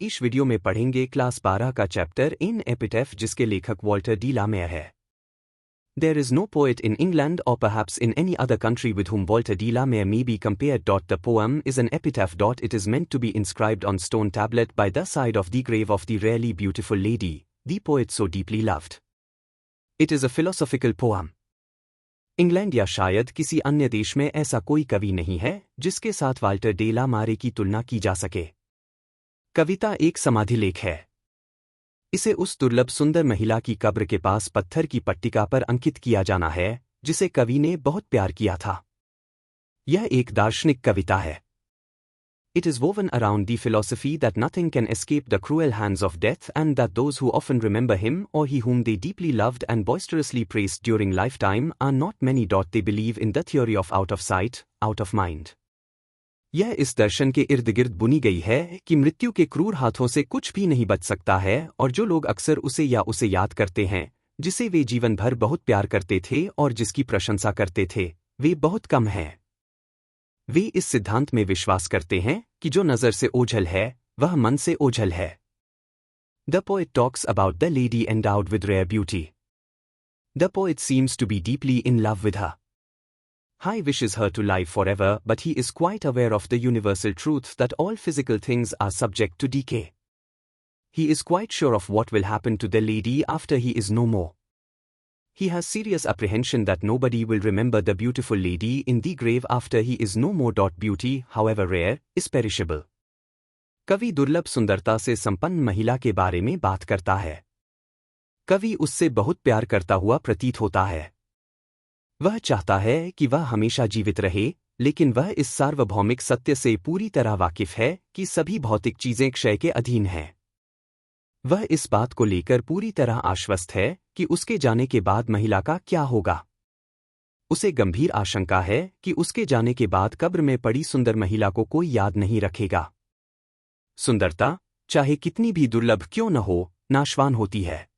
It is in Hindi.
इस वीडियो में पढ़ेंगे क्लास 12 का चैप्टर इन एपिटैफ जिसके लेखक वॉल्टर डी ला मेयर है। There is no poet in England or perhaps in any other country with whom Walter de la Mare may be compared. The poem is an epitaph. It is meant to be inscribed on stone tablet by the side of the grave of the rarely beautiful lady, the poet so deeply loved. It is a philosophical poem. England या शायद किसी अन्य देश में ऐसा कोई कवि नहीं है जिसके साथ वाल्टर डे ला मारे की तुलना की जा सके। कविता एक समाधिलेख है। इसे उस दुर्लभ सुंदर महिला की कब्र के पास पत्थर की पट्टिका पर अंकित किया जाना है जिसे कवि ने बहुत प्यार किया था। यह एक दार्शनिक कविता है। It is woven around the philosophy that nothing can escape the cruel hands of death and that those who often remember him or he whom they deeply loved and boisterously praised during lifetime are not many. They believe in the theory of out of sight, out of mind. यह इस दर्शन के इर्द गिर्द बुनी गई है कि मृत्यु के क्रूर हाथों से कुछ भी नहीं बच सकता है और जो लोग अक्सर उसे या उसे याद करते हैं जिसे वे जीवन भर बहुत प्यार करते थे और जिसकी प्रशंसा करते थे, वे बहुत कम हैं। वे इस सिद्धांत में विश्वास करते हैं कि जो नज़र से ओझल है वह मन से ओझल है। The poet talks about the lady endowed with rare beauty. The poet seems to be deeply in love with her. He wishes her to live forever, but he is quite aware of the universal truth that all physical things are subject to decay. He is quite sure of what will happen to the lady after he is no more. He has serious apprehension that nobody will remember the beautiful lady in the grave after he is no more. Beauty, however rare, is perishable. कवि दुर्लभ सुंदरता से संपन्न महिला के बारे में बात करता है। कवि उससे बहुत प्यार करता हुआ प्रतीत होता है। वह चाहता है कि वह हमेशा जीवित रहे, लेकिन वह इस सार्वभौमिक सत्य से पूरी तरह वाकिफ है कि सभी भौतिक चीजें क्षय के अधीन हैं। वह इस बात को लेकर पूरी तरह आश्वस्त है कि उसके जाने के बाद महिला का क्या होगा। उसे गंभीर आशंका है कि उसके जाने के बाद कब्र में पड़ी सुंदर महिला को कोई याद नहीं रखेगा। सुंदरता, चाहे कितनी भी दुर्लभ क्यों न हो, नाशवान होती है।